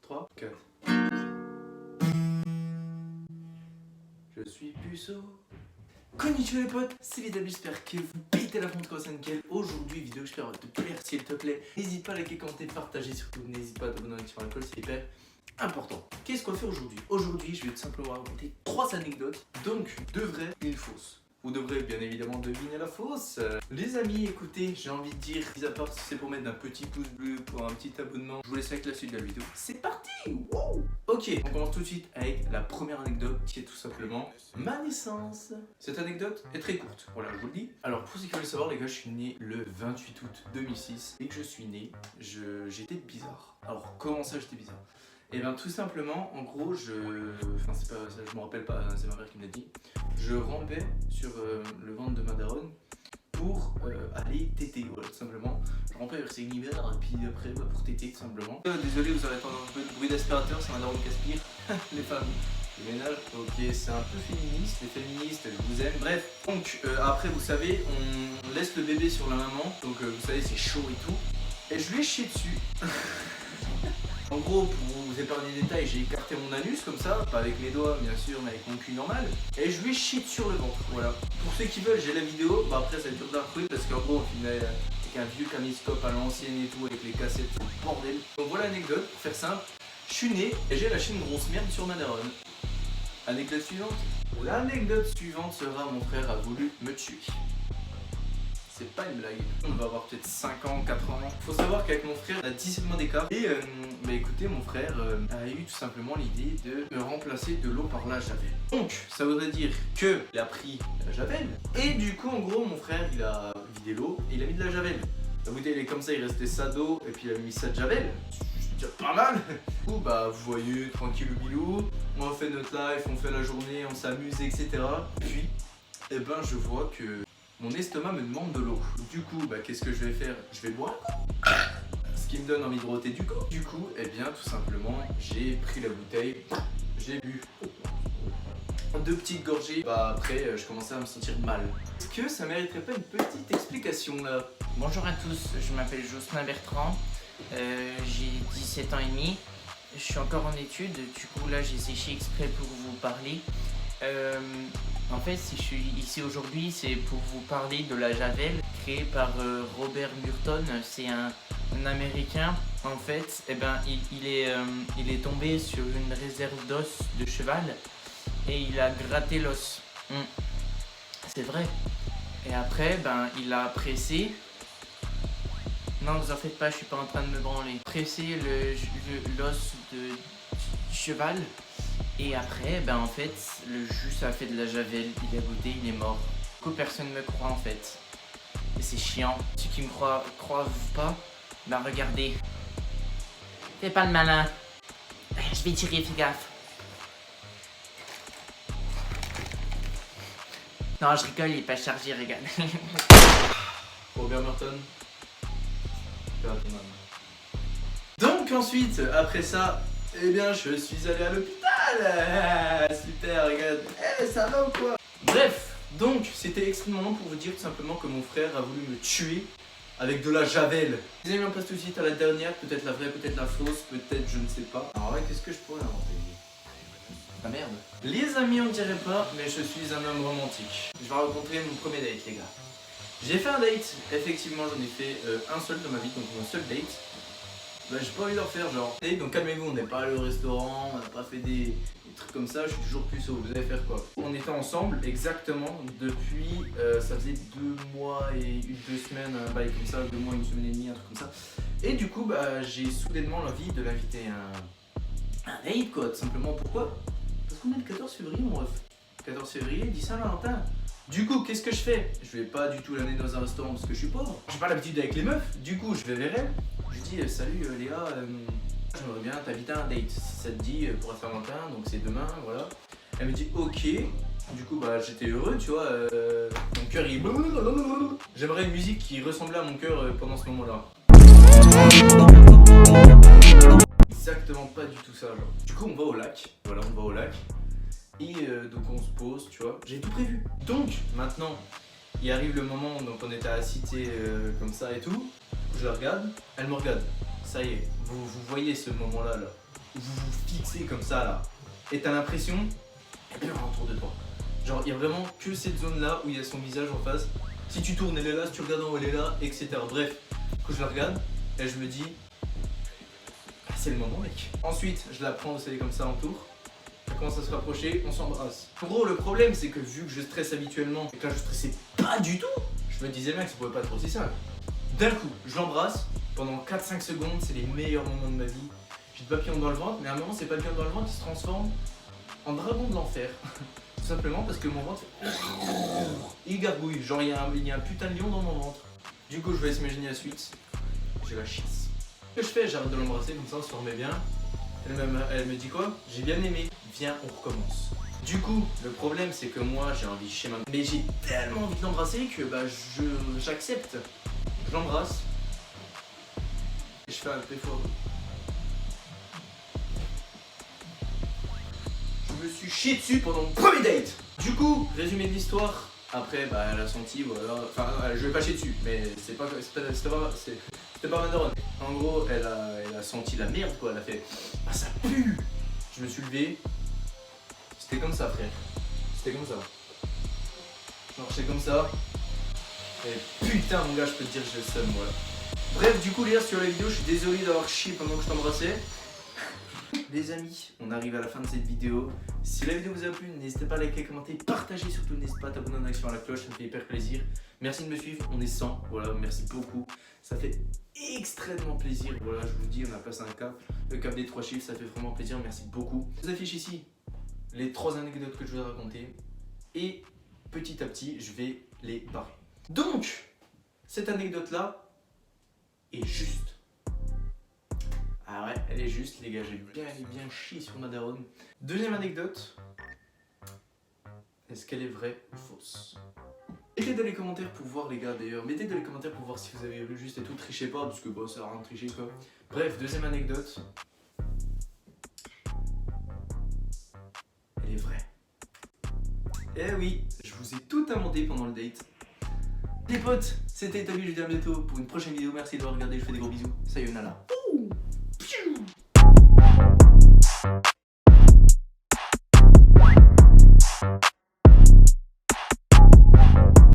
3, 4. Je suis puceau. Konnichiwa les potes, c'est Vidal, j'espère que vous pétez la fonte comme ça nickel. Aujourd'hui, vidéo que j'espère te plaire s'il te plaît. N'hésite pas à liker, commenter, partager, surtout n'hésite pas à t'abonner sur la colle, c'est hyper important. Qu'est-ce qu'on va faire aujourd'hui? Aujourd'hui, je vais tout simplement raconter 3 anecdotes, donc 2 vraies et une fausse. Vous devrez bien évidemment deviner la fausse. Les amis, écoutez, j'ai envie de dire, mis à part si c'est pour mettre un petit pouce bleu, pour un petit abonnement, je vous laisse avec la suite de la vidéo. C'est parti! Wow! Ok, on commence tout de suite avec la première anecdote qui est tout simplement ma naissance. Cette anecdote est très courte, voilà, je vous le dis. Alors, pour ceux qui veulent le savoir, les gars, je suis né le 28 août 2006. Et que je suis né, j'étais bizarre. Alors, comment ça, j'étais bizarre? Et bien tout simplement, en gros, enfin c'est pas ça, je me rappelle pas, c'est ma mère qui me l'a dit. Je rampais sur le ventre de ma daronne pour aller téter, voilà, tout simplement. Je rampais vers ses univers et puis après pour téter tout simplement. Désolé, vous allez entendre un peu de bruit d'aspirateur, c'est ma daronne qui aspire. Les femmes, le ménage, ok, c'est un peu féministe, les féministes, je vous aime. Bref, donc après vous savez, on laisse le bébé sur la maman, donc vous savez c'est chaud et tout. Et je lui ai chié dessus. En gros, pour vous épargner les détails, j'ai écarté mon anus comme ça, pas avec mes doigts bien sûr, mais avec mon cul normal. Et je lui ai chié sur le ventre, voilà. Pour ceux qui veulent, j'ai la vidéo, bah après ça va être dur de la retrouver parce qu'en gros on filmait avec un vieux caméscope à l'ancienne et tout, avec les cassettes, c'est le bordel. Donc voilà l'anecdote, pour faire simple, je suis né et j'ai lâché une grosse merde sur ma daronne. Anecdote suivante. L'anecdote suivante sera mon frère a voulu me tuer. C'est pas une blague. On va avoir peut-être 5 ans, 4 ans. Faut savoir qu'avec mon frère, on a 17 mois d'écart. Et bah écoutez, mon frère a eu tout simplement l'idée de me remplacer de l'eau par la javel. Donc, ça voudrait dire qu'il a pris la javel. Et du coup, en gros, mon frère, il a vidé l'eau et il a mis de la javel. La bouteille, elle est comme ça, il restait ça d'eau et puis il a mis ça de javel. C'est déjà pas mal. Du coup, bah vous voyez, tranquille ou bilou. On fait notre life, on fait la journée, on s'amuse, etc. Puis, eh ben, je vois que mon estomac me demande de l'eau. Du coup, bah, qu'est-ce que je vais faire? Je vais boire. Ce qui me donne envie de roter du coup. Du coup, eh bien, tout simplement, j'ai pris la bouteille, j'ai bu 2 petites gorgées. Bah, après, je commençais à me sentir mal. Est-ce que ça mériterait pas une petite explication là? Bonjour à tous, je m'appelle Jocelyn Bertrand, j'ai 17 ans et demi, je suis encore en études, du coup là j'ai séché exprès pour vous parler. En fait, si je suis ici aujourd'hui, c'est pour vous parler de la javel créée par Robert Burton. C'est un Américain. En fait, eh ben, il est tombé sur une réserve d'os de cheval et il a gratté l'os. C'est vrai. Et après, ben, il a pressé. Non, vous en faites pas, je suis pas en train de me branler. Pressé l'os de cheval. Et après, ben en fait, le jus ça a fait de la javel, il a goûté, il est mort. Du coup, personne ne me croit en fait. Et c'est chiant. Ceux qui me croient pas, ben regardez. Fais pas le malin. Je vais tirer, fais gaffe. Non, je rigole, il est pas chargé, regarde. Robert Burton. Donc ensuite, après ça, eh bien, je suis allé à l'hôpital. Super, regarde. Ça va ou quoi? Bref, donc, c'était extrêmement long pour vous dire tout simplement que mon frère a voulu me tuer avec de la javel. Les amis, on passe tout de suite à la dernière, peut-être la vraie, peut-être la fausse, peut-être je ne sais pas. Alors ouais, qu'est-ce que je pourrais inventer? Ah merde. Les amis, on dirait pas, mais je suis un homme romantique. Je vais rencontrer mon premier date, les gars. J'ai fait un date, effectivement, j'en ai fait un seul dans ma vie, donc mon seul date. Bah j'ai pas envie de refaire genre. Et donc calmez-vous, on n'est pas allé au restaurant, on n'a pas fait des trucs comme ça, je suis toujours puceau, vous allez faire quoi? On était ensemble exactement depuis, ça faisait 2 mois et 2 semaines, un bail comme ça, 2 mois, 1 semaine et demie, un truc comme ça. Et du coup bah j'ai soudainement l'envie de l'inviter à un date quoi, tout simplement. Pourquoi? Parce qu'on est le 14 février mon ref. 14 février, dit Saint-Valentin. Du coup, qu'est-ce que je fais? Je vais pas du tout l'amener dans un restaurant parce que je suis pauvre. J'ai pas l'habitude avec les meufs. Du coup, je vais vers elle. Je dis salut Léa, j'aimerais bien t'inviter à un date. Si ça te dit pour la Saint-Valentin, donc c'est demain, voilà. Elle me dit ok. Du coup, bah j'étais heureux, tu vois. Mon cœur il. J'aimerais une musique qui ressemblait à mon cœur pendant ce moment-là. Exactement pas du tout ça, genre. Du coup, on va au lac. Voilà, on va au lac. Et donc on se pose, tu vois, j'ai tout prévu. Donc maintenant, il arrive le moment, donc on était assis comme ça et tout. Je la regarde, elle me regarde. Ça y est, vous voyez ce moment-là là. où vous vous fixez comme ça là, et t'as l'impression qu'il y a rien autour de toi. Genre, il y a vraiment que cette zone-là où il y a son visage en face. Si tu tournes, elle est là, si tu regardes en haut, elle est là, etc. Bref, quand je la regarde, et je me dis, ah, c'est le moment, mec. Ensuite, je la prends, vous savez, comme ça en tour. Elle commence à se rapprocher, on s'embrasse. En gros, le problème, c'est que vu que je stresse habituellement, et que là, je stressais pas du tout, je me disais, mec, ça pouvait pas être aussi simple. D'un coup, je l'embrasse, pendant 4-5 secondes, c'est les meilleurs moments de ma vie. J'ai de papillons dans le ventre, mais à un moment, c'est papillons dans le ventre qui se transforme en dragon de l'enfer. Tout simplement parce que mon ventre fait... Il gargouille, genre il y a un putain de lion dans mon ventre. Du coup, je vais s'imaginer la suite. J'ai la chiasse. Ce que je fais, j'arrête de l'embrasser, comme ça on se remet bien. Elle me dit quoi? J'ai bien aimé, viens, on recommence. Du coup, le problème c'est que moi j'ai envie de schéma. Mais j'ai tellement envie de l'embrasser que bah j'accepte. Je l'embrasse. Et je fais un peu fort. Je me suis chié dessus pendant mon premier date. Du coup, résumé de l'histoire. Après, bah, elle a senti, voilà. Enfin, je vais pas chier dessus, mais c'était pas ma daronne. En gros, elle a senti la merde, quoi. Elle a fait, ah, ça pue. Je me suis levé. C'était comme ça, frère. C'était comme ça. Je marchais comme ça. Et putain, mon gars, je peux te dire que j'ai le seum, voilà. Bref, du coup, les gars, sur la vidéo, je suis désolé d'avoir chié pendant que je t'embrassais. Les amis, on arrive à la fin de cette vidéo. Si la vidéo vous a plu, n'hésitez pas à liker, commenter, partager, surtout n'hésitez pas à t'abonner en action à la cloche, ça me fait hyper plaisir. Merci de me suivre, on est 100, voilà, merci beaucoup. Ça fait extrêmement plaisir, voilà, je vous dis, on a passé un cap, le cap des 3 chiffres, ça fait vraiment plaisir, merci beaucoup. Je vous affiche ici les 3 anecdotes que je vais raconter et petit à petit, je vais les barrer. Donc, cette anecdote-là est juste. Ah ouais, elle est juste, les gars, j'ai bien chié sur ma daronne. Deuxième anecdote. Est-ce qu'elle est vraie ou fausse? Mettez dans les commentaires pour voir, les gars, d'ailleurs. Mettez dans les commentaires pour voir si vous avez vu juste et tout. Trichez pas, parce que bon, ça sert à rien de tricher, quoi. Bref, deuxième anecdote. Elle est vraie. Eh oui, je vous ai tout inventé pendant le date. Les potes, c'était Tabi, je vous dis à bientôt pour une prochaine vidéo. Merci d'avoir regardé, je fais des gros bisous. Sayonara.